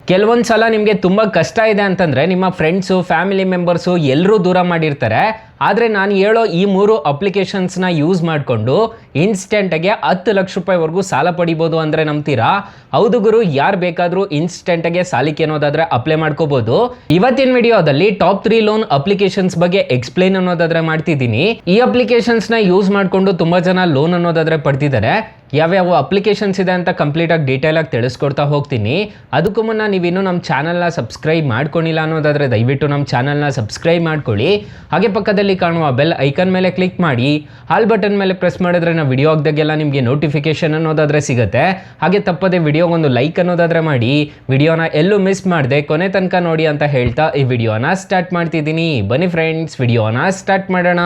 ಕೆಲವೊಂದು ಸಲ ನಿಮಗೆ ತುಂಬ ಕಷ್ಟ ಇದೆ ಅಂತಂದರೆ ನಿಮ್ಮ ಫ್ರೆಂಡ್ಸು ಫ್ಯಾಮಿಲಿ ಮೆಂಬರ್ಸು ಎಲ್ಲರೂ ದೂರ ಮಾಡಿರ್ತಾರೆ. ಆದರೆ ನಾನು ಹೇಳೋ ಈ 3 ಅಪ್ಲಿಕೇಶನ್ಸ್ನ ಯೂಸ್ ಮಾಡಿಕೊಂಡು ಇನ್ಸ್ಟೆಂಟಾಗೆ 10 ಲಕ್ಷ ರೂಪಾಯಿವರೆಗೂ ಸಾಲ ಪಡಿಬೋದು ಅಂದರೆ ನಂಬ್ತೀರಾ? ಹೌದು ಗುರು, ಯಾರು ಬೇಕಾದರೂ ಇನ್ಸ್ಟೆಂಟಾಗೆ ಸಾಲಕ್ಕೆ ಅನ್ನೋದಾದರೆ ಅಪ್ಲೈ ಮಾಡ್ಕೋಬೋದು. ಇವತ್ತಿನ ವಿಡಿಯೋದಲ್ಲಿ ಟಾಪ್ 3 ಲೋನ್ ಅಪ್ಲಿಕೇಶನ್ಸ್ ಬಗ್ಗೆ ಎಕ್ಸ್ಪ್ಲೈನ್ ಅನ್ನೋದಾದರೆ ಮಾಡ್ತಿದ್ದೀನಿ. ಈ ಅಪ್ಲಿಕೇಶನ್ಸ್ನ ಯೂಸ್ ಮಾಡಿಕೊಂಡು ತುಂಬ ಜನ ಲೋನ್ ಅನ್ನೋದಾದರೆ ಪಡ್ತಿದ್ದಾರೆ. ಯಾವ್ಯಾವ ಅಪ್ಲಿಕೇಶನ್ಸ್ ಇದೆ ಅಂತ ಕಂಪ್ಲೀಟಾಗಿ ಡೀಟೇಲಾಗಿ ತಿಳಿಸ್ಕೊಡ್ತಾ ಹೋಗ್ತೀನಿ. ಅದಕ್ಕೂ ಮುನ್ನ ನೀವಿನ್ನೂ ನಮ್ಮ ಚಾನಲ್ನ ಸಬ್ಸ್ಕ್ರೈಬ್ ಮಾಡ್ಕೊಂಡಿಲ್ಲ ಅನ್ನೋದಾದರೆ ದಯವಿಟ್ಟು ನಮ್ಮ ಚಾನಲ್ನ ಸಬ್ಸ್ಕ್ರೈಬ್ ಮಾಡ್ಕೊಳ್ಳಿ. ಹಾಗೆ ಪಕ್ಕದಲ್ಲಿ ಕಾಣುವ ಬೆಲ್ ಐಕನ್ ಮೇಲೆ ಕ್ಲಿಕ್ ಮಾಡಿ ಆಲ್ ಬಟನ್ ಮೇಲೆ ಪ್ರೆಸ್ ಮಾಡಿದ್ರೆ ನಾವು ವಿಡಿಯೋ ಹಾಕ್ದಾಗೆಲ್ಲ ನಿಮಗೆ ನೋಟಿಫಿಕೇಶನ್ ಅನ್ನೋದಾದರೆ ಸಿಗುತ್ತೆ. ಹಾಗೆ ತಪ್ಪದೆ ವಿಡಿಯೋಗೊಂದು ಲೈಕ್ ಅನ್ನೋದಾದರೆ ಮಾಡಿ, ವಿಡಿಯೋನ ಎಲ್ಲೂ ಮಿಸ್ ಮಾಡದೆ ಕೊನೆ ತನಕ ನೋಡಿ ಅಂತ ಹೇಳ್ತಾ ಈ ವಿಡಿಯೋನ ಸ್ಟಾರ್ಟ್ ಮಾಡ್ತಿದ್ದೀನಿ. ಬನ್ನಿ ಫ್ರೆಂಡ್ಸ್, ವಿಡಿಯೋನ ಸ್ಟಾರ್ಟ್ ಮಾಡೋಣ.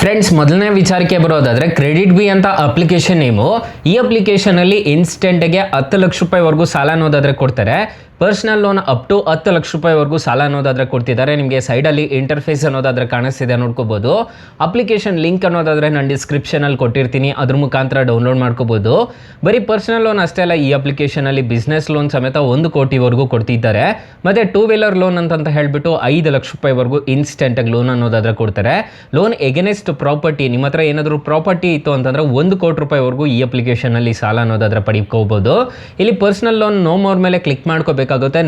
ಫ್ರೆಂಡ್ಸ್, ಮೊದಲನೇ ವಿಚಾರಕ್ಕೆ ಬರೋದಾದರೆ ಕ್ರೆಡಿಟ್ ಬಿ ಅಂತ ಅಪ್ಲಿಕೇಶನ್ ನೇಮು. ಈ ಅಪ್ಲಿಕೇಶನ್ ಅಲ್ಲಿ ಇನ್ಸ್ಟೆಂಟ್ಗೆ 10 ಲಕ್ಷ ರೂಪಾಯಿವರೆಗೂ ಸಾಲ ಅನ್ನೋದಾದರೆ ಕೊಡ್ತಾರೆ. Personal loan up to 10 lakh ರೂಪಾಯಿವರೆಗೂ ಸಾಲ ಅನ್ನೋದಾದರೆ ಕೊಡ್ತಿದ್ದಾರೆ. ನಿಮಗೆ ಸೈಡಲ್ಲಿ ಇಂಟರ್ಫೇಸ್ ಅನ್ನೋದಾದರೆ ಕಾಣಿಸ್ತಿದೆ, ನೋಡ್ಕೋಬೋದು. ಅಪ್ಲಿಕೇಶನ್ ಲಿಂಕ್ ಅನ್ನೋದಾದರೆ ನಾನು ಡಿಸ್ಕ್ರಿಪ್ಷನಲ್ಲಿ ಕೊಟ್ಟಿರ್ತೀನಿ, ಅದ್ರ ಮುಖಾಂತರ ಡೌನ್ಲೋಡ್ ಮಾಡ್ಕೋಬೋದು. ಬರೀ ಪರ್ಸನಲ್ ಲೋನ್ ಅಷ್ಟೇ ಅಲ್ಲ, ಈ ಅಪ್ಲಿಕೇಶನಲ್ಲಿ ಬಿಸ್ನೆಸ್ ಲೋನ್ ಸಮೇತ 1 ಕೋಟಿವರೆಗೂ ಕೊಡ್ತಿದ್ದಾರೆ. ಮತ್ತು 2 ವೀಲರ್ ಲೋನ್ ಅಂತ ಹೇಳ್ಬಿಟ್ಟು 5 ಲಕ್ಷ ರೂಪಾಯಿವರೆಗೂ ಇನ್ಸ್ಟೆಂಟಾಗಿ ಲೋನ್ ಅನ್ನೋದಾದರೆ ಕೊಡ್ತಾರೆ. ಲೋನ್ ಎಗೇನೆಸ್ಟ್ ಪ್ರಾಪರ್ಟಿ, ನಿಮ್ಮ ಹತ್ರ ಏನಾದರೂ ಪ್ರಾಪರ್ಟಿ ಇತ್ತು ಅಂತಂದರೆ 1 ಕೋಟಿ ರೂಪಾಯಿವರೆಗೂ ಈ ಅಪ್ಲಿಕೇಶನಲ್ಲಿ ಸಾಲ ಅನ್ನೋದಾದರೆ ಪಡ್ಕೋಬೋದು. ಇಲ್ಲಿ ಪರ್ಸನಲ್ ಲೋನ್ ನೋ ಮೋರ್ ಮೇಲೆ ಕ್ಲಿಕ್ ಮಾಡ್ಕೋಬೇಕಾಗುತ್ತೆ.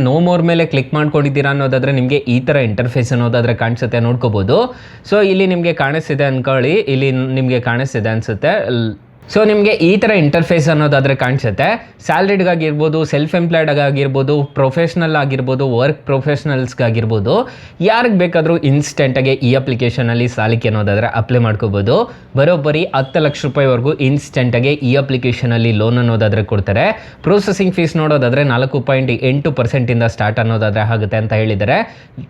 ನೋ ಮೋರ್ ಮೇಲೆ ಕ್ಲಿಕ್ ಮಾಡ್ಕೊಂಡಿದ್ದೀರಾ ಅನ್ನೋದಾದ್ರೆ ನಿಮಗೆ ಈ ಥರ ಇಂಟರ್ಫೇಸ್ ಅನ್ನೋದಾದರೆ ಕಾಣಿಸುತ್ತೆ, ನೋಡ್ಕೋಬೋದು. ಸೊ ಇಲ್ಲಿ ನಿಮಗೆ ಕಾಣಿಸ್ತಿದೆ ಅನ್ಕೊಳ್ಳಿ, ಇಲ್ಲಿ ನಿಮಗೆ ಕಾಣಿಸ್ತಿದೆ ಅನ್ಸುತ್ತೆ. ಸೊ ನಿಮಗೆ ಈ ಥರ ಇಂಟರ್ಫೇಸ್ ಅನ್ನೋದಾದರೆ ಕಾಣಿಸುತ್ತೆ. ಸ್ಯಾಲ್ರಿಡ್ಗಾಗಿರ್ಬೋದು, ಸೆಲ್ಫ್ ಎಂಪ್ಲಾಯ್ಡ್ಗಾಗಿರ್ಬೋದು, ಪ್ರೊಫೆಷ್ನಲ್ ಆಗಿರ್ಬೋದು, ವರ್ಕ್ ಪ್ರೊಫೆಷ್ನಲ್ಸ್ಗಾಗಿರ್ಬೋದು, ಯಾರಿಗೆ ಬೇಕಾದರೂ ಇನ್ಸ್ಟೆಂಟಾಗಿ ಈ ಅಪ್ಲಿಕೇಶನಲ್ಲಿ ಸಾಲಕ್ಕೆ ಅನ್ನೋದಾದರೆ ಅಪ್ಲೈ ಮಾಡ್ಕೋಬೋದು. ಬರೋಬ್ಬರಿ 10 ಲಕ್ಷ ರೂಪಾಯಿವರೆಗೂ ಇನ್ಸ್ಟೆಂಟಾಗಿ ಈ ಅಪ್ಲಿಕೇಶನಲ್ಲಿ ಲೋನ್ ಅನ್ನೋದಾದರೆ ಕೊಡ್ತಾರೆ. ಪ್ರೊಸೆಸಿಂಗ್ ಫೀಸ್ ನೋಡೋದಾದರೆ 4.8% ಸ್ಟಾರ್ಟ್ ಅನ್ನೋದಾದರೆ ಆಗುತ್ತೆ ಅಂತ ಹೇಳಿದ್ದಾರೆ.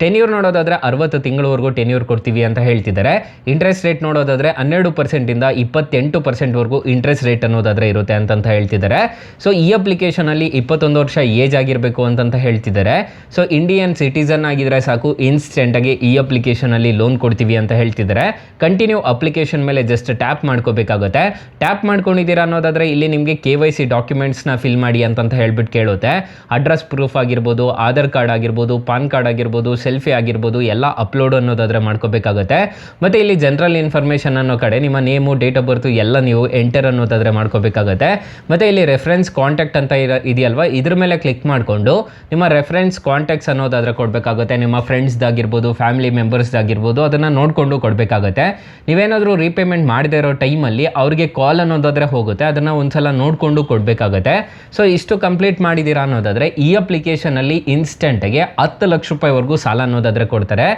ಟೆನ್ಯೂರ್ ನೋಡೋದಾದರೆ 60 ತಿಂಗಳವರೆಗೂ ಟೆನ್ಯೂರ್ ಕೊಡ್ತೀವಿ ಅಂತ ಹೇಳ್ತಿದ್ದಾರೆ. ಇಂಟ್ರೆಸ್ಟ್ ರೇಟ್ ನೋಡೋದಾದರೆ 12% 28% ಇಂಟ್ರೆಸ್ಟ್ ರೇಟ್ ಅನ್ನೋದಾದರೆ ಇರುತ್ತೆ ಅಂತ ಹೇಳ್ತಿದ್ದಾರೆ. ಸೊ ಈ ಅಪ್ಲಿಕೇಶನಲ್ಲಿ 21 ವರ್ಷ ಏಜ್ ಆಗಿರಬೇಕು ಅಂತ ಹೇಳ್ತಿದ್ದಾರೆ. ಸೊ ಇಂಡಿಯನ್ ಸಿಟಿಸನ್ ಆಗಿದ್ರೆ ಸಾಕು, ಇನ್ಸ್ಟೆಂಟಾಗಿ ಈ ಅಪ್ಲಿಕೇಶನಲ್ಲಿ ಲೋನ್ ಕೊಡ್ತೀವಿ ಅಂತ ಹೇಳ್ತಿದ್ದಾರೆ. ಕಂಟಿನ್ಯೂ ಅಪ್ಲಿಕೇಶನ್ ಮೇಲೆ ಜಸ್ಟ್ ಟ್ಯಾಪ್ ಮಾಡ್ಕೋಬೇಕಾಗುತ್ತೆ. ಟ್ಯಾಪ್ ಮಾಡ್ಕೊಂಡಿದ್ದೀರಾ ಅನ್ನೋದಾದರೆ ಇಲ್ಲಿ ನಿಮಗೆ KYC ಡಾಕ್ಯುಮೆಂಟ್ಸ್ನ ಫಿಲ್ ಮಾಡಿ ಅಂತ ಹೇಳ್ಬಿಟ್ಟು ಕೇಳುತ್ತೆ. ಅಡ್ರೆಸ್ ಪ್ರೂಫ್ ಆಗಿರ್ಬೋದು, ಆಧಾರ್ ಕಾರ್ಡ್ ಆಗಿರ್ಬೋದು, ಪಾನ್ ಕಾರ್ಡ್ ಆಗಿರ್ಬೋದು, ಸೆಲ್ಫಿ ಆಗಿರ್ಬೋದು, ಎಲ್ಲ ಅಪ್ಲೋಡ್ ಅನ್ನೋದಾದರೆ ಮಾಡ್ಕೋಬೇಕಾಗುತ್ತೆ. ಮತ್ತು ಇಲ್ಲಿ ಜನರಲ್ ಇನ್ಫಾರ್ಮೇಷನ್ ಅನ್ನೋ ಕಡೆ ನಿಮ್ಮ ನೇಮು, ಡೇಟ್ ಆಫ್ ಬರ್ತ್ ಎಲ್ಲ ನೀವು ಎಂಟರ್ ಅನ್ನೋದಾದರೆ ಮಾಡ್ಕೋಬೇಕಾಗುತ್ತೆ. ಮತ್ತು ಇಲ್ಲಿ ರೆಫರೆನ್ಸ್ ಕಾಂಟ್ಯಾಕ್ಟ್ ಅಂತ ಇದೆಯಲ್ವಾ, ಇದ್ರ ಮೇಲೆ ಕ್ಲಿಕ್ ಮಾಡಿಕೊಂಡು ನಿಮ್ಮ ರೆಫರೆನ್ಸ್ ಕಾಂಟ್ಯಾಕ್ಟ್ಸ್ ಅನ್ನೋದಾದರೆ ಕೊಡಬೇಕಾಗುತ್ತೆ. ನಿಮ್ಮ ಫ್ರೆಂಡ್ಸ್ದಾಗಿರ್ಬೋದು, ಫ್ಯಾಮಿಲಿ ಮೆಂಬರ್ಸ್ದಾಗಿರ್ಬೋದು, ಅದನ್ನು ನೋಡಿಕೊಂಡು ಕೊಡಬೇಕಾಗುತ್ತೆ. ನೀವೇನಾದರೂ ರೀಪೇಮೆಂಟ್ ಮಾಡದೇ ಇರೋ ಟೈಮಲ್ಲಿ ಅವ್ರಿಗೆ ಕಾಲ್ ಅನ್ನೋದಾದರೆ ಹೋಗುತ್ತೆ, ಅದನ್ನು ಒಂದ್ಸಲ ನೋಡಿಕೊಂಡು ಕೊಡಬೇಕಾಗುತ್ತೆ. ಸೊ ಇಷ್ಟು ಕಂಪ್ಲೀಟ್ ಮಾಡಿದ್ದೀರಾ ಅನ್ನೋದಾದರೆ ಈ ಅಪ್ಲಿಕೇಶನಲ್ಲಿ ಇನ್ಸ್ಟೆಂಟ್ಗೆ 10 ಲಕ್ಷ ರೂಪಾಯಿವರೆಗೂ ಸಾಲ ಅನ್ನೋದಾದರೆ ಕೊಡ್ತಾರೆ.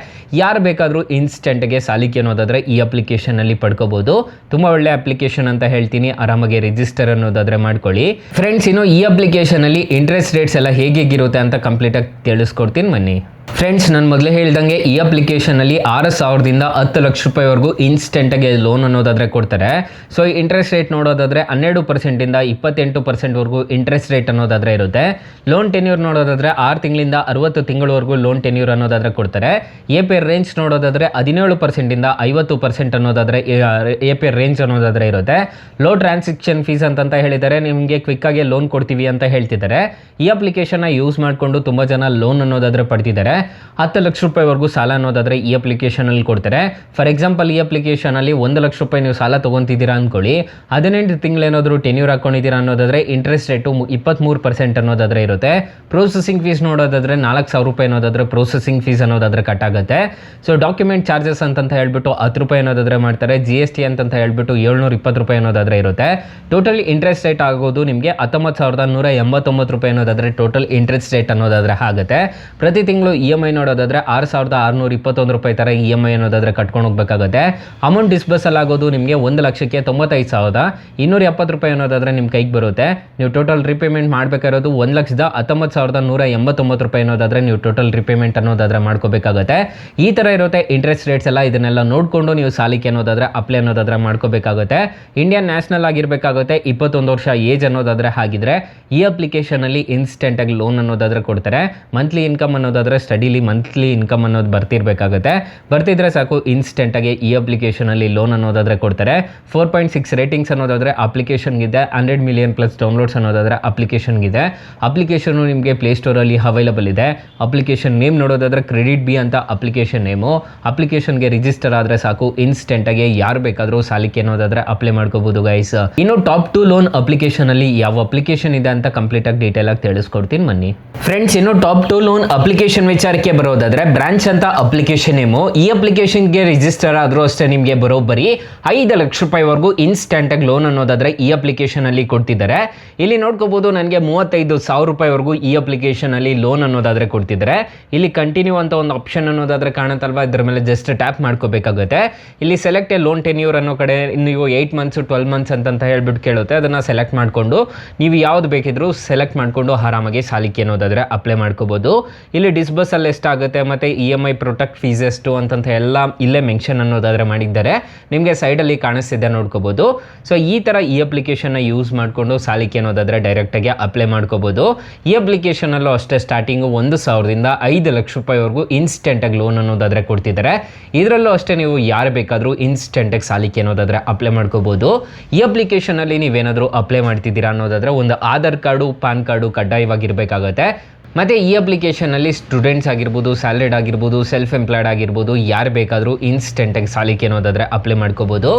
ಯಾರು ಬೇಕಾದರೂ ಇನ್ಸ್ಟೆಂಟ್ಗೆ ಸಾಲಕ್ಕೆ ಅನ್ನೋದಾದರೆ ಈ ಅಪ್ಲಿಕೇಶನಲ್ಲಿ ಪಡ್ಕೋಬೋದು. ತುಂಬ ಒಳ್ಳೆ ಅಪ್ಲಿಕೇಶನ್ ಅಂತ ಹೇಳ್ತೀನಿ. ಆರಾಮಾಗಿ ರಿಜಿಸ್ಟರ್ ಅನ್ನೋದಾದರೆ ಮಾಡ್ಕೊಳ್ಳಿ. ಫ್ರೆಂಡ್ಸ್, ಇನ್ನು ಈ ಅಪ್ಲಿಕೇಶನಲ್ಲಿ ಇಂಟ್ರೆಸ್ಟ್ ರೇಟ್ಸ್ ಎಲ್ಲ ಹೇಗಿರುತ್ತೆ ಅಂತ ಕಂಪ್ಲೀಟಾಗಿ ತಿಳಿಸ್ಕೊಡ್ತೀನಿ ಬನ್ನಿ. ಫ್ರೆಂಡ್ಸ್, ನಾನು ಮೊದಲೇ ಹೇಳ್ದಂಗೆ ಈ ಅಪ್ಲಿಕೇಶನಲ್ಲಿ 6,000ದಿಂದ 10 ಲಕ್ಷ ರೂಪಾಯಿವರೆಗೂ ಇನ್ಸ್ಟೆಂಟಾಗಿ ಲೋನ್ ಅನ್ನೋದಾದರೆ ಕೊಡ್ತಾರೆ. ಸೊ ಇಂಟ್ರೆಸ್ಟ್ ರೇಟ್ ನೋಡೋದಾದರೆ 12% 28%ವರೆಗೂ ಇಂಟ್ರೆಸ್ಟ್ ರೇಟ್ ಅನ್ನೋದಾದರೆ ಇರುತ್ತೆ. ಲೋನ್ ಟೆನ್ಯೂರ್ ನೋಡೋದಾದರೆ 6 ತಿಂಗಳಿಂದ 60 ತಿಂಗಳವರೆಗೂ ಲೋನ್ ಟೆನ್ಯೂರ್ ಅನ್ನೋದಾದರೆ ಕೊಡ್ತಾರೆ. APR ರೇಂಜ್ ನೋಡೋದಾದರೆ 17% 50% ಅನ್ನೋದಾದರೆ APR ರೇಂಜ್ ಅನ್ನೋದಾದರೆ ಇರುತ್ತೆ. ಲೋ ಟ್ರಾನ್ಸಾಕ್ಷನ್ ಫೀಸ್ ಅಂತ ಹೇಳಿದ್ದಾರೆ. ನಿಮಗೆ ಕ್ವಿಕ್ಕಾಗಿ ಲೋನ್ ಕೊಡ್ತೀವಿ ಅಂತ ಹೇಳ್ತಿದ್ದಾರೆ. ಈ ಅಪ್ಲಿಕೇಶನ್ನ ಯೂಸ್ ಮಾಡಿಕೊಂಡು ತುಂಬ ಜನ ಲೋನ್ ಅನ್ನೋದಾದರೆ ಪಡ್ತಿದ್ದಾರೆ. 10 ಲಕ್ಷ ರೂಪಾಯಿವರೆಗೂ ಸಾಲ ಅನ್ನೋದಾದರೆ ಈ ಅಪ್ಲಿಕೇಶನಲ್ಲಿ ಕೊಡ್ತಾರೆ. ಫಾರ್ ಎಕ್ಸಾಂಪಲ್, ಈ ಅಪ್ಲಿಕೇಶನಲ್ಲಿ 1 ಲಕ್ಷ ರೂಪಾಯಿ ನೀವು ಸಾಲ ತೊಗೊತಿದ್ದೀರಾ ಅಂದ್ಕೊಳ್ಳಿ. 18 ತಿಂಗಳೇನಾದರೂ ಟೆನ್ಯೂರ್ ಹಾಕೊಂಡಿದ್ದೀರಾ ಅನ್ನೋದಾದರೆ ಇಂಟ್ರೆಸ್ಟ್ ರೇಟು 23% ಅನ್ನೋದಾದರೆ ಇರುತ್ತೆ. ಪ್ರೊಸೆಸಿಂಗ್ ಫೀಸ್ ನೋಡೋದಾದರೆ 4,000 ರೂಪಾಯಿ ಅನ್ನೋದಾದರೆ ಪ್ರೊಸೆಸಿಂಗ್ ಫೀಸ್ ಅನ್ನೋದಾದರೆ ಕಟ್ ಆಗುತ್ತೆ. ಸೊ ಡಾಕ್ಯುಮೆಂಟ್ ಚಾರ್ಜಸ್ ಅಂತ ಹೇಳ್ಬಿಟ್ಟು 10 ರೂಪಾಯಿ ಅನ್ನೋದಾದರೆ ಮಾಡ್ತಾರೆ. GST ಅಂತ ಹೇಳ್ಬಿಟ್ಟು 720 ರೂಪಾಯಿ ಅನ್ನೋದಾದರೆ ಇರುತ್ತೆ. ಟೋಟಲ್ ಇಂಟ್ರೆಸ್ಟ್ ರೇಟ್ ಆಗೋದು ನಿಮಗೆ 19,189 ರೂಪಾಯಿ ಅನ್ನೋದಾದರೆ ಟೋಟಲ್ ಇಂಟ್ರೆಸ್ಟ್ ರೇಟ್ ಅನ್ನೋದಾದರೆ ಆಗುತ್ತೆ. ಪ್ರತಿ ತಿಂಗಳು EMI ನೋಡೋದಾದರೆ 6,621 ರೂಪಾಯಿ ಥರ EMI ಅನ್ನೋದಾದರೆ ಕಟ್ಕೊಂಡು ಹೋಗಬೇಕಾಗುತ್ತೆ. ಅಮೌಂಟ್ ಡಿಸ್ಬರ್ಸಲ್ ಆಗೋದು ನಿಮಗೆ 1,95,270 ರೂಪಾಯಿ ಅನ್ನೋದಾದರೆ ನಿಮ್ಮ ಕೈಗೆ ಬರುತ್ತೆ. ನೀವು ಟೋಟಲ್ ರಿಪೇಮೆಂಟ್ ಮಾಡಬೇಕಾಗಿರೋದು 1,19,189 ರೂಪಾಯಿ ಅನ್ನೋದಾದರೆ ನೀವು ಟೋಟಲ್ ರಿಪೇಮೆಂಟ್ ಅನ್ನೋದಾದರೆ ಮಾಡ್ಕೋಬೇಕಾಗುತ್ತೆ. ಈ ಥರ ಇರುತ್ತೆ ಇಂಟ್ರೆಸ್ಟ್ ರೇಟ್ಸ್ ಎಲ್ಲ. ಇದನ್ನೆಲ್ಲ ನೋಡಿಕೊಂಡು ನೀವು ಸಾಲಕ್ಕೆ ಅನ್ನೋದಾದರೆ ಅಪ್ಲೈ ಅನ್ನೋದಾದರೆ ಮಾಡ್ಕೋಬೇಕಾಗುತ್ತೆ. Indian national ಆಗಿರಬೇಕಾಗುತ್ತೆ. 21 ವರ್ಷ ಏಜ್ ಅನ್ನೋದಾದರೆ ಆಗಿದ್ರೆ ಈ ಅಪ್ಲಿಕೇಶನಲ್ಲಿ ಇನ್ಸ್ಟೆಂಟಾಗಿ ಲೋನ್ ಅನ್ನೋದಾದರೆ ಕೊಡ್ತಾರೆ. ಮಂತ್ಲಿ ಇನ್ಕಮ್ ಅನ್ನೋದಾದರೆ ಸ್ಟಡಿ ಸ್ಟಡಿಲಿ ಮಂತ್ಲಿ ಇನ್ಕಮ್ ಅನ್ನೋದು ಬರ್ತಿದ್ರೆ ಸಾಕು ಇನ್ಸ್ಟೆಂಟಾಗಿ ಈ ಅಪ್ಲಿಕೇಶನಲ್ಲಿ ಲೋನ್ ಅನ್ನೋದಾದರೆ ಕೊಡ್ತಾರೆ. 4.6 ರೇಟಿಂಗ್ಸ್ ಅನ್ನೋದಾದರೆ ಅಪ್ಲಿಕೇಶನ್ಗಿದೆ. 100 ಮಿಲಿಯನ್ ಪ್ಲಸ್ ಡೌನ್ಲೋಡ್ಸ್ ಅನ್ನೋದಾದರೆ ಅಪ್ಲಿಕೇಶನ್ಗಿದೆ. ಅಪ್ಲಿಕೇಶನು ನಿಮಗೆ ಪ್ಲೇಸ್ಟೋರಲ್ಲಿ ಅವೈಲಬಲ್ ಇದೆ. ಅಪ್ಲಿಕೇಶನ್ ನೇಮ್ ನೋಡೋದಾದರೆ ಕ್ರೆಡಿಟ್ ಬಿ ಅಂತ ಅಪ್ಲಿಕೇಶನ್ ನೇಮು. ಅಪ್ಲಿಕೇಶನ್ಗೆ ರಿಜಿಸ್ಟರ್ ಆದರೆ ಸಾಕು ಇನ್ಸ್ಟೆಂಟಾಗಿ ಯಾರು ಬೇಕಾದರೂ ಸಾಲಕ್ಕೆ ಅನ್ನೋದಾದರೆ ಅಪ್ಲೈ ಮಾಡ್ಕೋಬೋದು ಗೈಸ್. ಇನ್ನು ಟಾಪ್ 2 ಲೋನ್ ಅಪ್ಲಿಕೇಶನಲ್ಲಿ ಯಾವ ಅಪ್ಲಿಕೇಶನ್ ಇದೆ ಅಂತ ಕಂಪ್ಲೀಟಾಗಿ ಡೀಟೇಲಾಗಿ ತಿಳಿಸ್ಕೊಡ್ತೀನಿ ಬನ್ನಿ ಫ್ರೆಂಡ್ಸ್. ಇನ್ನು ಟಾಪ್ 2 ಲೋನ್ ಅಪ್ಲಿಕೇಶನ್ ವಿಚಾರಕ್ಕೆ ಬರೋದಾದರೆ ಬ್ರಾಂಚ್ ಅಂತ ಅಪ್ಲಿಕೇಶನ್ ನೇಮು. ಈ ಅಪ್ಲಿಕೇಶನ್ಗೆ ರಿಜಿಸ್ಟರ್ ಆದರೂ ಅಷ್ಟೇ ನಿಮಗೆ ಬರೋಬ್ಬರಿ 5 ಲಕ್ಷ ರೂಪಾಯಿವರೆಗೂ ಇನ್ಸ್ಟೆಂಟಾಗಿ ಲೋನ್ ಅನ್ನೋದಾದರೆ ಈ ಅಪ್ಲಿಕೇಶನಲ್ಲಿ ಕೊಡ್ತಿದ್ದಾರೆ. ಇಲ್ಲಿ ನೋಡ್ಕೋಬೋದು ನನಗೆ 35,000 ರೂಪಾಯಿವರೆಗೂ ಈ ಅಪ್ಲಿಕೇಶನಲ್ಲಿ ಲೋನ್ ಅನ್ನೋದಾದರೆ ಕೊಡ್ತಿದ್ದಾರೆ. ಇಲ್ಲಿ ಕಂಟಿನ್ಯೂ ಅಂತ ಒಂದು ಆಪ್ಷನ್ ಅನ್ನೋದಾದರೆ ಕಾಣುತ್ತಲ್ವಾ, ಇದ್ರ ಮೇಲೆ ಜಸ್ಟ್ ಟ್ಯಾಪ್ ಮಾಡ್ಕೋಬೇಕಾಗುತ್ತೆ. ಇಲ್ಲಿ ಸೆಲೆಕ್ಟ್ ಎ ಲೋನ್ ಟೆನ್ಯೂರ್ ಅನ್ನೋ ಕಡೆ ನೀವು 8 ಮಂತ್ಸ್ 12 ಮಂತ್ಸ್ ಅಂತ ಹೇಳ್ಬಿಟ್ಟು ಕೇಳುತ್ತೆ. ಅದನ್ನು ಸೆಲೆಕ್ಟ್ ಮಾಡಿಕೊಂಡು ನೀವು ಯಾವ್ದು ಬೇಕಿದ್ರೂ ಸೆಲೆಕ್ಟ್ ಮಾಡಿಕೊಂಡು ಆರಾಮಾಗಿ ಸಾಲಕ್ಕೆ ಅನ್ನೋದಾದರೆ ಅಪ್ಲೈ ಮಾಡ್ಕೋಬೋದು. ಇಲ್ಲಿ ಡಿಸ್ಬರ್ಸಲ್ ಎಷ್ಟಾಗುತ್ತೆ ಮತ್ತು EMI ಪ್ರೊಟೆಕ್ಟ್ ಫೀಸ್ ಎಷ್ಟು ಅಂತ ಎಲ್ಲ ಇಲ್ಲೇ ಮೆನ್ಷನ್ ಅನ್ನೋದಾದರೆ ಮಾಡಿದ್ದಾರೆ. ನಿಮಗೆ ಸೈಡಲ್ಲಿ ಕಾಣಿಸ್ತಿದೆ ನೋಡ್ಕೋಬೋದು. ಸೊ ಈ ಥರ ಈ ಅಪ್ಲಿಕೇಶನ್ನ ಯೂಸ್ ಮಾಡಿಕೊಂಡು ಸಾಲಕ್ಕೆ ಅನ್ನೋದಾದರೆ ಡೈರೆಕ್ಟಾಗಿ ಅಪ್ಲೈ ಮಾಡ್ಕೋಬೋದು. ಈ ಅಪ್ಲಿಕೇಶನಲ್ಲೂ ಅಷ್ಟೇ ಸ್ಟಾರ್ಟಿಂಗು 1,000ದಿಂದ 5 ಲಕ್ಷ ರೂಪಾಯಿವರೆಗೂ ಇನ್ಸ್ಟೆಂಟಾಗಿ ಲೋನ್ ಅನ್ನೋದಾದರೆ ಕೊಡ್ತಿದ್ದಾರೆ. ಇದರಲ್ಲೂ ಅಷ್ಟೇ ನೀವು ಯಾರು ಬೇಕಾದರೂ ಇನ್ಸ್ಟೆಂಟಾಗಿ ಸಾಲಕ್ಕೆ ಅನ್ನೋದಾದರೆ ಅಪ್ಲೈ ಮಾಡ್ಕೋಬೋದು. ಈ ಅಪ್ಲಿಕೇಶನಲ್ಲಿ ನೀವೇನಾದರೂ ಅಪ್ಲೈ ಮಾಡ್ತಿದ್ದೀರಾ ಅನ್ನೋದಾದರೆ ಒಂದು ಆಧಾರ್ ಕಾರ್ಡು ಪಾನ್ ಕಾರ್ಡು ಕಡ್ಡಾಯವಾಗಿರಬೇಕಾಗತ್ತೆ. ಮತ್ತು ಈ ಅಪ್ಲಿಕೇಶನಲ್ಲಿ ಸ್ಟೂಡೆಂಟ್ಸ್ ಆಗಿರ್ಬೋದು, ಸ್ಯಾಲರಿಡ್ ಆಗಿರ್ಬೋದು, ಸೆಲ್ಫ್ ಎಂಪ್ಲಾಯ್ಡ್ ಆಗಿರ್ಬೋದು, ಯಾರು ಬೇಕಾದರೂ ಇನ್ಸ್ಟೆಂಟಾಗಿ ಸಾಲಕ್ಕೆ ಅನ್ನೋದಾದರೆ ಅಪ್ಲೈ ಮಾಡ್ಕೋಬೋದು.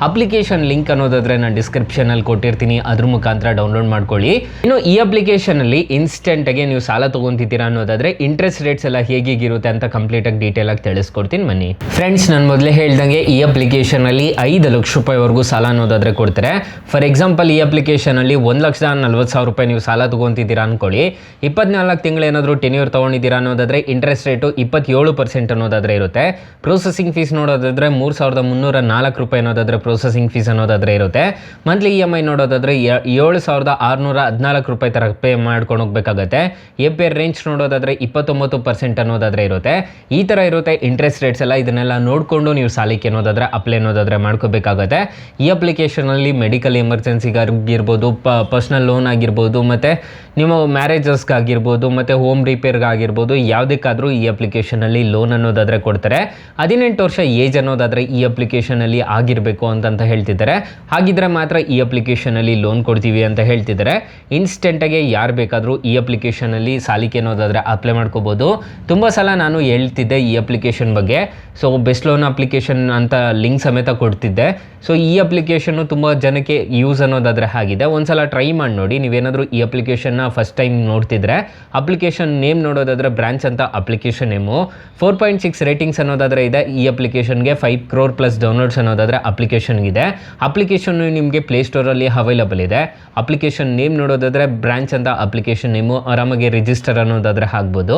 ಅಪ್ಲಿಕೇಶನ್ ಲಿಂಕ್ ಅನ್ನೋದಾದರೆ ನಾನು ಡಿಸ್ಕ್ರಿಪ್ಷನಲ್ಲಿ ಕೊಟ್ಟಿರ್ತೀನಿ, ಅದ್ರ ಮುಖಾಂತರ ಡೌನ್ಲೋಡ್ ಮಾಡ್ಕೊಳ್ಳಿ. ಇನ್ನು ಈ ಅಪ್ಲಿಕೇಶನಲ್ಲಿ ಇನ್ಸ್ಟೆಂಟಾಗಿ ನೀವು ಸಾಲ ತೊಗೊತಿದ್ದೀರಾ ಅನ್ನೋದಾದರೆ ಇಂಟ್ರೆಸ್ಟ್ ರೇಟ್ಸ್ ಎಲ್ಲ ಹೇಗಿರುತ್ತೆ ಅಂತ ಕಂಪ್ಲೀಟಾಗಿ ಡೀಟೇಲಾಗಿ ತಿಳಿಸ್ಕೊಡ್ತೀನಿ ಬನ್ನಿ ಫ್ರೆಂಡ್ಸ್. ನಾನು ಮೊದಲೇ ಹೇಳ್ದಂಗೆ ಈ ಅಪ್ಲಿಕೇಶನಲ್ಲಿ 5 ಲಕ್ಷ ರೂಪಾಯಿವರೆಗೂ ಸಾಲ ಅನ್ನೋದಾದರೆ ಕೊಡ್ತಾರೆ. ಫಾರ್ ಎಕ್ಸಾಂಪಲ್ ಈ ಅಪ್ಲಿಕೇಶನಲ್ಲಿ 1,40,000 ರೂಪಾಯಿ ನೀವು ಸಾಲ ತೊಗೊತಿದ್ದೀರಾ ಅಂದ್ಕೊಳ್ಳಿ. 24 ತಿಂಗಳು ಏನಾದರೂ ಟೆನ್ಯೂರ್ ತೊಗೊಂಡಿದ್ದೀರಾ ಅನ್ನೋದಾದರೆ ಇಂಟ್ರೆಸ್ಟ್ ರೇಟು 27% ಅನ್ನೋದಾದರೆ ಇರುತ್ತೆ. ಪ್ರೊಸೆಸಿಂಗ್ ಫೀಸ್ ನೋಡೋದಾದರೆ 3,304 ರೂಪಾಯಿ ಅನ್ನೋದಾದರೆ ಪ್ರೊಸೆಸಿಂಗ್ ಫೀಸ್ ಅನ್ನೋದಾದರೆ ಇರುತ್ತೆ. ಮಂತ್ಲಿ EMI ನೋಡೋದಾದರೆ 7,614 ರೂಪಾಯಿ ಥರ ಪೇ ಮಾಡ್ಕೊಂಡು ಹೋಗ್ಬೇಕಾಗತ್ತೆ. APR ರೇಂಜ್ ನೋಡೋದಾದರೆ 29% ಅನ್ನೋದಾದರೆ ಇರುತ್ತೆ. ಈ ಥರ ಇರುತ್ತೆ ಇಂಟ್ರೆಸ್ಟ್ ರೇಟ್ಸ್ ಎಲ್ಲ. ಇದನ್ನೆಲ್ಲ ನೋಡಿಕೊಂಡು ನೀವು ಸಾಲಕ್ಕೆ ಅನ್ನೋದಾದರೆ ಅಪ್ಲೈ ಅನ್ನೋದಾದರೆ ಮಾಡ್ಕೋಬೇಕಾಗತ್ತೆ. ಈ ಅಪ್ಲಿಕೇಶನಲ್ಲಿ ಮೆಡಿಕಲ್ ಎಮರ್ಜೆನ್ಸಿಗಾಗಿರ್ಬೋದು, ಪರ್ಸ್ನಲ್ ಲೋನ್ ಆಗಿರ್ಬೋದು, ಮತ್ತು ನಿಮ್ಮ ಮ್ಯಾರೇಜಸ್ಗಾಗಿರ್ಬೋದು, ಮತ್ತು ಹೋಮ್ ರಿಪೇರ್ಗಾಗಿರ್ಬೋದು, ಯಾವುದಕ್ಕಾದರೂ ಈ ಅಪ್ಲಿಕೇಶನಲ್ಲಿ ಲೋನ್ ಅನ್ನೋದಾದರೆ ಕೊಡ್ತಾರೆ. 18 ವರ್ಷ ಏಜ್ ಅನ್ನೋದಾದರೆ ಈ ಅಪ್ಲಿಕೇಶನಲ್ಲಿ ಆಗಿರಬೇಕು ಅಂತ ಹೇಳ್ತಿದ್ದಾರೆ. ಹಾಗಿದ್ರೆ ಮಾತ್ರ ಈ ಅಪ್ಲಿಕೇಶನಲ್ಲಿ ಲೋನ್ ಕೊಡ್ತೀವಿ ಅಂತ ಹೇಳ್ತಿದ್ದಾರೆ. ಇನ್ಸ್ಟೆಂಟಾಗಿ ಯಾರು ಬೇಕಾದರೂ ಈ ಅಪ್ಲಿಕೇಶನಲ್ಲಿ ಸಾಲಕ್ಕೆ ಅನ್ನೋದಾದರೆ ಅಪ್ಲೈ ಮಾಡ್ಕೋಬೋದು. ತುಂಬ ಸಲ ನಾನು ಹೇಳ್ತಿದ್ದೆ ಈ ಅಪ್ಲಿಕೇಶನ್ ಬಗ್ಗೆ. ಸೊ ಬೆಸ್ಟ್ ಲೋನ್ ಅಪ್ಲಿಕೇಶನ್ ಅಂತ ಲಿಂಕ್ ಸಮೇತ ಕೊಡ್ತಿದ್ದೆ. ಸೊ ಈ ಅಪ್ಲಿಕೇಶನ್ನು ತುಂಬ ಜನಕ್ಕೆ ಯೂಸ್ ಅನ್ನೋದಾದರೆ ಆಗಿದೆ. ಒಂದ್ಸಲ ಟ್ರೈ ಮಾಡಿ ನೋಡಿ. ನೀವೇನಾದರೂ ಈ ಅಪ್ಲಿಕೇಶನ್ನ ಫಸ್ಟ್ ಟೈಮ್ ನೋಡ್ತಿದ್ರೆ ಅಪ್ಲಿಕೇಶನ್ ನೇಮ್ ನೋಡೋದಾದರೆ ಬ್ರಾಂಚ್ ಅಂತ ಅಪ್ಲಿಕೇಶನ್ ನೇಮು. 4.6 ರೇಟಿಂಗ್ಸ್ ಅನ್ನೋದಾದರೆ ಇದೆ. ಈ ಅಪ್ಲಿಕೇಶನ್ಗೆ 5 crore ಪ್ಲಸ್ ಡೌನ್ಲೋಡ್ಸ್ ಅನ್ನೋದಾದರೆ ಅಪ್ಲಿಕೇಶನ್ಗಿದೆ. ಅಪ್ಲಿಕೇಶನ್ನು ನಿಮಗೆ ಪ್ಲೇಸ್ಟೋರಲ್ಲಿ ಅವೈಲಬಲ್ ಇದೆ. ಅಪ್ಲಿಕೇಶನ್ ನೇಮ್ ನೋಡೋದಾದರೆ ಬ್ರಾಂಚ್ ಅಂತ ಅಪ್ಲಿಕೇಶನ್ ನೇಮು. ಆರಾಮಾಗಿ ರಿಜಿಸ್ಟರ್ ಅನ್ನೋದಾದರೆ ಆಗ್ಬೋದು.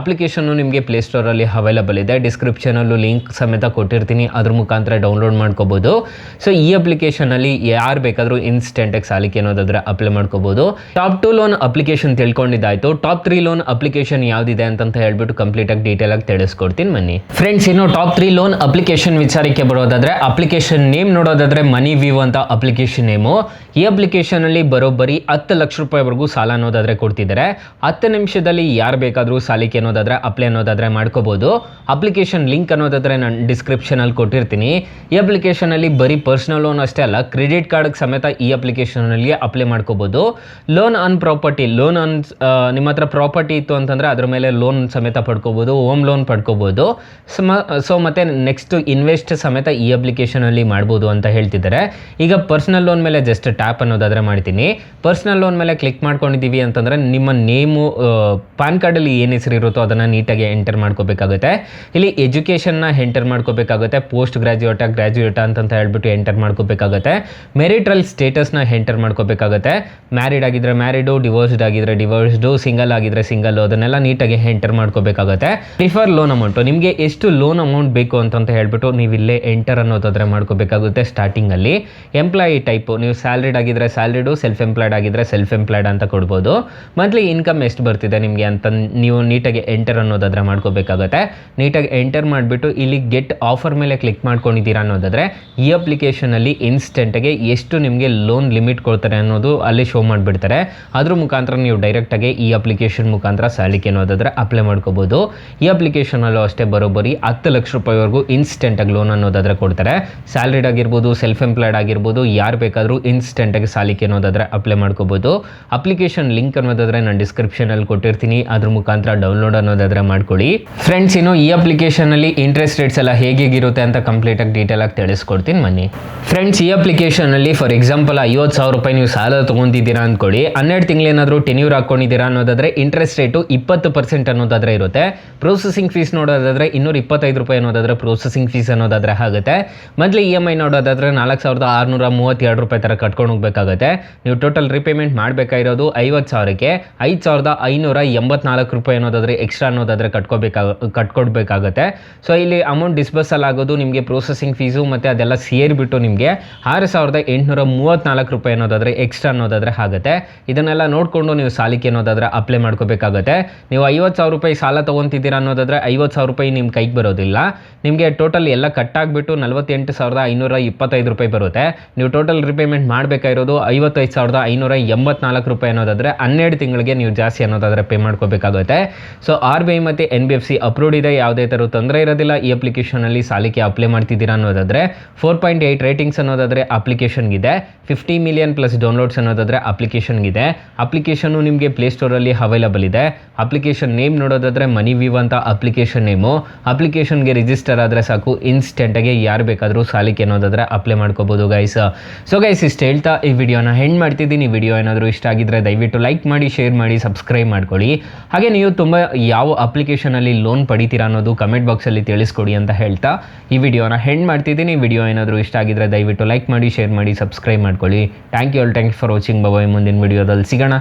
ಅಪ್ಲಿಕೇಶನ್ನು ನಿಮಗೆ ಪ್ಲೇಸ್ಟೋರಲ್ಲಿ ಅವೈಲಬಲ್ ಇದೆ. ಡಿಸ್ಕ್ರಿಪ್ಷನಲ್ಲೂ ಲಿಂಕ್ ಸಮೇತ ಕೊಟ್ಟಿರ್ತೀನಿ, ಅದ್ರ ಮುಖಾಂತರ ಡೌನ್ಲೋಡ್ ಮಾಡ್ಕೋಬೋದು. ಸೊ ಈ ಅಪ್ಲಿಕೇಶನಲ್ಲಿ ಯಾರು ಬೇಕಾದರೂ ಇನ್ಸ್ಟೆಂಟಾಗಿ ಸಾಲಕ್ಕೆ ಅನ್ನೋದಾದರೆ ಅಪ್ಲೈ ಮಾಡ್ಕೋಬೋದು. ಟಾಪ್ 2 ಲೋನ್ ಅಪ್ಲಿಕೇಶನ್ ತಿಳ್ಕೊಂಡಿದ್ದಾಯಿತು. ಟಾಪ್ 3 ಲೋನ್ ಅಪ್ಲಿಕೇಶನ್ ಯಾವುದಿದೆ ಅಂತ ಹೇಳ್ಬಿಟ್ಟು ಕಂಪ್ಲೀಟಾಗಿ ಡೀಟೇಲಾಗಿ ತಿಳಿಸ್ಕೊಡ್ತೀನಿ ಬನ್ನಿ ಫ್ರೆಂಡ್ಸ್. ಇನ್ನು ಟಾಪ್ 3 ಲೋನ್ ಅಪ್ಲಿಕೇಶನ್ ವಿಚಾರಕ್ಕೆ ಬರೋದಾದರೆ ಅಪ್ಲಿಕೇಶನ್ ನೇಮ್ ನೋಡೋದಾದರೆ ಮನಿ ವ್ಯೂ ಅಂತ ಅಪ್ಲಿಕೇಶನ್ ನೇಮು. ಈ ಅಪ್ಲಿಕೇಶನಲ್ಲಿ ಬರೋಬ್ಬರಿ 10 ಲಕ್ಷ ರೂಪಾಯಿವರೆಗೂ ಸಾಲ ಅನ್ನೋದಾದರೆ ಕೊಡ್ತಿದ್ದಾರೆ. 10 ನಿಮಿಷದಲ್ಲಿ ಯಾರು ಬೇಕಾದರೂ ಸಾಲಕ್ಕೆ ಅನ್ನೋದಾದರೆ ಅಪ್ಲೈ ಅನ್ನೋದಾದರೆ ಮಾಡ್ಕೋಬೋದು. ಅಪ್ಲಿಕೇಶನ್ ಲಿಂಕ್ ಅನ್ನೋದಾದರೆ ನಾನು ಡಿಸ್ಕ್ರಿಪ್ಷನಲ್ಲಿ ಕೊಟ್ಟಿರ್ತೀನಿ. ಈ ಅಪ್ಲಿಕೇಶನಲ್ಲಿ ಬರೀ ಪರ್ಸನಲ್ ಲೋನ್ ಅಷ್ಟೇ ಅಲ್ಲ, ಕ್ರೆಡಿಟ್ ಕಾರ್ಡ್ಗೆ ಸಮೇತ ಈ ಅಪ್ಲಿಕೇಶನಲ್ಲಿ ಅಪ್ಲೈ ಮಾಡ್ಕೋಬೋದು. Loan on property, loan on ನಿಮ್ಮ ಹತ್ರ ಪ್ರಾಪರ್ಟಿ ಇತ್ತು ಅಂತಂದರೆ ಅದ್ರ ಮೇಲೆ ಲೋನ್ ಸಮೇತ ಪಡ್ಕೋಬೋದು, ಹೋಮ್ ಲೋನ್ ಪಡ್ಕೋಬೋದು. ಸೊ ಮತ್ತು ನೆಕ್ಸ್ಟ್ ಇನ್ವೆಸ್ಟ್ ಸಮೇತ ಈ ಅಪ್ಲಿಕೇಶನಲ್ಲಿ ಮಾಡ್ಬೋದು ಅಂತ ಹೇಳ್ತಿದ್ದಾರೆ. ಈಗ ಪರ್ಸನಲ್ ಲೋನ್ ಮೇಲೆ ಜಸ್ಟ್ ಟ್ಯಾಪ್ ಅನ್ನೋದಾದರೆ ಮಾಡ್ತೀನಿ. ಪರ್ಸನಲ್ ಲೋನ್ ಮೇಲೆ ಕ್ಲಿಕ್ ಮಾಡ್ಕೊಂಡಿದ್ದೀವಿ ಅಂತಂದರೆ ನಿಮ್ಮ ನೇಮು, ಪಾನ್ ಕಾರ್ಡಲ್ಲಿ ಏನು ಹೆಸರು ಇರುತ್ತೋ ಅದನ್ನು ನೀಟಾಗಿ ಎಂಟರ್ ಮಾಡ್ಕೋಬೇಕಾಗುತ್ತೆ. ಇಲ್ಲಿ ಎಜುಕೇಷನ್ನ ಎಂಟರ್ ಮಾಡ್ಕೋಬೇಕಾಗುತ್ತೆ. ಪೋಸ್ಟ್ ಗ್ರ್ಯಾಜುಯೇಟಾ ಗ್ರ್ಯಾಜುಯೇಟಾ ಅಂತ ಹೇಳ್ಬಿಟ್ಟು ಎಂಟರ್ ಮಾಡ್ಕೋಬೇಕಾಗುತ್ತೆ. ಮೆರಿಟ್ರಲ್ ಸ್ಟೇಟಸ್ನ ಎಂಟರ್ ಮಾಡ್ಕೋಬೇಕಾಗುತ್ತೆ. ಮ್ಯಾರಿಡ್ ಆಗಿದ್ರೆ ಮ್ಯಾರಿಡು, ಡಿವೋರ್ಸ್ಡ್ ಆಗಿದ್ರೆ ಡಿವೋರ್ಸ್ಡು, ಸಿಂಗಲ್ ಆಗಿದ್ರೆ ಸಿಂಗಲ್, ಅದನ್ನೆಲ್ಲ ನೀಟಾಗಿ ಎಂಟರ್ ಮಾಡ್ಕೋಬೇಕಾಗುತ್ತೆ. ಪ್ರಿಫರ್ ಲೋನ್ ಅಮೌಂಟು, ನಿಮಗೆ ಎಷ್ಟು ಲೋನ್ ಅಮೌಂಟ್ ಬೇಕು ಅಂತ ಹೇಳ್ಬಿಟ್ಟು ನೀವು ಇಲ್ಲೇ ಎಂಟರ್ ಅನ್ನೋದಾದರೆ ಮಾಡ್ಕೋಬೇಕಾಗುತ್ತೆ. ಸ್ಟಾರ್ಟಿಂಗಲ್ಲಿ ಎಂಪ್ಲಾಯಿ ಟೈಪು, ನೀವು ಸ್ಯಾಲ್ರಿಡ್ ಆಗಿದ್ರೆ ಸ್ಯಾಲ್ರಿಡು, ಸೆಲ್ಫ್ ಎಂಪ್ಲಾಯ್ಡ್ ಆಗಿದ್ರೆ ಸೆಲ್ಫ್ ಎಂಪ್ಲಾಯ್ಡ್ ಅಂತ ಕೊಡ್ಬೋದು. ಮಂತ್ಲಿ ಇನ್ಕಮ್ ಎಷ್ಟು ಬರ್ತಿದೆ ನಿಮಗೆ ಅಂತ ನೀವು ನೀಟಾಗಿ ಎಂಟರ್ ಅನ್ನೋದಾದರೆ ಮಾಡ್ಕೋಬೇಕಾಗುತ್ತೆ. ನೀಟಾಗಿ ಎಂಟರ್ ಮಾಡಿಬಿಟ್ಟು ಇಲ್ಲಿ ಗೆಟ್ ಆಫರ್ ಮೇಲೆ ಕ್ಲಿಕ್ ಮಾಡ್ಕೊಂಡಿದ್ದೀರಾ ಅನ್ನೋದಾದರೆ ಈ ಅಪ್ಲಿಕೇಶನಲ್ಲಿ ಇನ್ಸ್ಟೆಂಟಾಗಿ ಎಷ್ಟು ನಿಮಗೆ ಲೋನ್ ಲಿಮಿಟ್ ಕೊಡ್ತಾರೆ ಅನ್ನೋದು ಅಲ್ಲಿ ಶೋ ಮಾಡಿಬಿಡ್ತಾರೆ. ಅದ್ರ ಮುಖಾಂತರ ನೀವು ಡೈರೆಕ್ಟಾಗಿ ಈ ಅಪ್ಲಿಕೇಶನ್ ಅಪ್ಲಿಕೇಶನ್ ಮುಖಾಂತರ ಸಾಲಕ್ಕೆ ಅನ್ನೋದಾದರೆ ಅಪ್ಲೈ ಮಾಡ್ಕೋಬೋದು. ಈ ಅಪ್ಲಿಕೇಶನಲ್ಲೂ ಅಷ್ಟೇ ಬರೋಬ್ಬರಿ 10 ಲಕ್ಷ ರೂಪಾಯಿವರೆಗೂ ಇನ್ಸ್ಟೆಂಟಾಗಿ ಲೋನ್ ಅನ್ನೋದಾದರೆ ಕೊಡ್ತಾರೆ. ಸ್ಯಾಲ್ರಿಡ್ ಆಗಿರ್ಬೋದು, ಸೆಲ್ಫ್ ಎಂಪ್ಲಾಯ್ಡ್ ಆಗಿರ್ಬೋದು, ಯಾರು ಬೇಕಾದರೂ ಇನ್ಸ್ಟೆಂಟಾಗಿ ಸಾಲಕ್ಕೆ ಅನ್ನೋದಾದರೆ ಅಪ್ಲೈ ಮಾಡ್ಕೋಬೋದು. ಅಪ್ಲಿಕೇಶನ್ ಲಿಂಕ್ ಅನ್ನೋದಾದರೆ ನಾನು ಡಿಸ್ಕ್ರಿಪ್ಷನಲ್ಲಿ ಕೊಟ್ಟಿರ್ತೀನಿ, ಅದ್ರ ಮುಖಾಂತರ ಡೌನ್ಲೋಡ್ ಅನ್ನೋದಾದರೆ ಮಾಡ್ಕೊಳ್ಳಿ. ಫ್ರೆಂಡ್ಸ್, ಇನ್ನು ಈ ಅಪ್ಲಿಕೇಶನಲ್ಲಿ ಇಂಟ್ರೆಸ್ಟ್ ರೇಟ್ಸ್ ಎಲ್ಲ ಹೇಗಿರುತ್ತೆ ಅಂತ ಕಂಪ್ಲೀಟಾಗಿ ಡೀಟೇಲಾಗಿ ತಿಳಿಸ್ಕೊಡ್ತೀನಿ ಬನ್ನಿ. ಫ್ರೆಂಡ್ಸ್, ಈ ಅಪ್ಲಿಕೇಶನಲ್ಲಿ ಫಾರ್ ಎಕ್ಸಾಂಪಲ್ 50,000 ರೂಪಾಯಿ ನೀವು ಸಾಲ ತೊಗೊಂತಿದ್ದೀರಾ ಅಂದ್ಕೊಳ್ಳಿ. 12 ತಿಂಗಳೇನಾದರೂ ಟೆನ್ಯೂರ್ ಹಾಕ್ಕೊಂಡಿದ್ದೀರಾ ಅನ್ನೋದಾದರೆ ಇಂಟ್ರೆಸ್ಟ್ ರೇಟು 20% ಅನ್ನೋದಾದರೆ ಇರುತ್ತೆ. ಪ್ರೊಸೆಸಿಂಗ್ ಫೀಸ್ ನೋಡೋದಾದರೆ 225 ರೂಪಾಯಿ ಅನ್ನೋದಾದರೆ ಪ್ರೊಸೆಸಿಂಗ್ ಫೀಸ್ ಅನ್ನೋದಾದರೆ ಆಗುತ್ತೆ. ಮಂತ್ಲಿ EMI ನೋಡೋದಾದರೆ 4,632 ರೂಪಾಯಿ ಥರ ಕಟ್ಕೊಂಡು ಹೋಗಬೇಕಾಗುತ್ತೆ. ನೀವು ಟೋಟಲ್ ರಿಪೇಮೆಂಟ್ ಮಾಡಬೇಕಾಗಿರೋದು 50,000ಕ್ಕೆ 5,584 ರೂಪಾಯಿ ಅನ್ನೋದಾದರೆ ಎಕ್ಸ್ಟ್ರಾ ಅನ್ನೋದಾದರೆ ಕಟ್ಕೊಡ್ಬೇಕಾಗುತ್ತೆ. ಸೊ ಇಲ್ಲಿ ಅಮೌಂಟ್ ಡಿಸ್ಬರ್ಸಲ್ ಆಗೋದು ನಿಮಗೆ ಪ್ರೊಸೆಸಿಂಗ್ ಫೀಸು ಮತ್ತು ಅದೆಲ್ಲ ಸೇರಿಬಿಟ್ಟು ನಿಮಗೆ 6,834 ರೂಪಾಯಿ ಅನ್ನೋದಾದರೆ ಎಕ್ಸ್ಟ್ರಾ ಅನ್ನೋದಾದರೆ ಆಗುತ್ತೆ. ಇದನ್ನೆಲ್ಲ ನೋಡಿಕೊಂಡು ನೀವು ಸಾಲಕ್ಕೆ ಅನ್ನೋದಾದರೆ ಅಪ್ಲೈ ಮಾಡ್ಕೋಬೇಕಾಗುತ್ತೆ. ನೀವು 50,000 ರೂಪಾಯಿ ಸಾಲ ತೊಗೊತಿದ್ದೀರಾ ಅನ್ನೋದಾದರೆ 50,000 ರೂಪಾಯಿ ನಿಮ್ಮ ಕೈಗೆ ಬರೋದಿಲ್ಲ. ನಿಮಗೆ ಟೋಟಲ್ ಎಲ್ಲ ಕಟ್ಟಾಗಿಬಿಟ್ಟು 48,525 ರೂಪಾಯಿ ಬರುತ್ತೆ. ನೀವು ಟೋಟಲ್ ರಿಪೇಮೆಂಟ್ ಮಾಡಬೇಕಾಗಿರೋದು 55,584 ರೂಪಾಯಿ ಅನ್ನೋದಾದರೆ 12 ತಿಂಗಳಿಗೆ ನೀವು ಜಾಸ್ತಿ ಅನ್ನೋದಾದರೆ ಪೇ ಮಾಡ್ಕೋಬೇಕಾಗುತ್ತೆ. ಸೊ RBI ಮತ್ತು NBFC ಅಪ್ರೂವ್ಡ್ ಇದೆ, ಯಾವುದೇ ಥರ ತೊಂದರೆ ಇರೋದಿಲ್ಲ. ಈ ಅಪ್ಲಿಕೇಶನಲ್ಲಿ ಸಾಲಕ್ಕೆ ಅಪ್ಲೈ ಮಾಡ್ತಿದ್ದೀರಾ ಅನ್ನೋದಾದರೆ 4.8 ರೇಟಿಂಗ್ಸ್ ಅನ್ನೋದಾದರೆ ಅಪ್ಲಿಕೇಶನ್ಗಿದೆ. 50 ಮಿಲಿಯನ್ ಪ್ಲಸ್ ಡೌನ್ಲೋಡ್ಸ್ ಅನ್ನೋದಾದರೆ ಅಪ್ಲಿಕೇಶನ್ಗಿದೆ. ಅಪ್ಲಿಕೇಶನ್ನು ನಿಮಗೆ ಪ್ಲೇಸ್ಟೋರಲ್ಲಿ ಅವೈಲಬಲ್ ಇದೆ. ಅಪ್ಲಿಕೇಶನ್ ನೇಮ್ ನೋಡೋದಾದರೆ ಮನಿವಿವ್ ಅಂತ ಅಪ್ಲಿಕೇಶನ್ ನೇಮು. ಅಪ್ಲಿಕೇಶನ್ಗೆ ರಿಜಿಸ್ಟರ್ ಆದರೆ ಸಾಕು, ಇನ್ಸ್ಟೆಂಟಾಗಿ ಯಾರು ಬೇಕಾದರೂ ಸಾಲಕ್ಕೆ ಅನ್ನೋದಾದರೆ ಅಪ್ಲೈ ಮಾಡ್ಕೋಬೋದು ಗೈಸ್. ಸೊ ಗೈಸ್, ಇಷ್ಟು ಹೇಳ್ತಾ ಈ ವಿಡಿಯೋನ ಹೆಂಡ್ ಮಾಡ್ತಿದ್ದೀನಿ. ವಿಡಿಯೋ ಏನಾದರೂ ಇಷ್ಟ ಆಗಿದ್ದರೆ ದಯವಿಟ್ಟು ಲೈಕ್ ಮಾಡಿ, ಶೇರ್ ಮಾಡಿ, ಸಬ್ಸ್ಕ್ರೈಬ್ ಮಾಡ್ಕೊಳ್ಳಿ. ಹಾಗೆ ನೀವು ತುಂಬ ಯಾವ ಅಪ್ಲಿಕೇಶನಲ್ಲಿ ಲೋನ್ ಪಡಿತೀರಾ ಅನ್ನೋದು ಕಮೆಂಟ್ ಬಾಕ್ಸಲ್ಲಿ ತಿಳಿಸ್ಕೊಡಿ ಅಂತ ಹೇಳ್ತಾ ಈ ವಿಡಿಯೋನ ಹೆಂಡ್ ಮಾಡ್ತಿದ್ದೀನಿ. ವಿಡಿಯೋ ಏನಾದರೂ ಇಷ್ಟ ಆಗಿದ್ದರೆ ದಯವಿಟ್ಟು ಲೈಕ್ ಮಾಡಿ, ಶೇರ್ ಮಾಡಿ, ಸಬ್ಸ್ಕ್ರೈಬ್ ಮಾಡ್ಕೊಳ್ಳಿ. Thank you for watching. Bye. ಮುಂದಿನ ವಿಡಿಯೋದಲ್ಲಿ ಸಿಗೋಣ.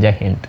ಜೈ ಹಿಂದ್.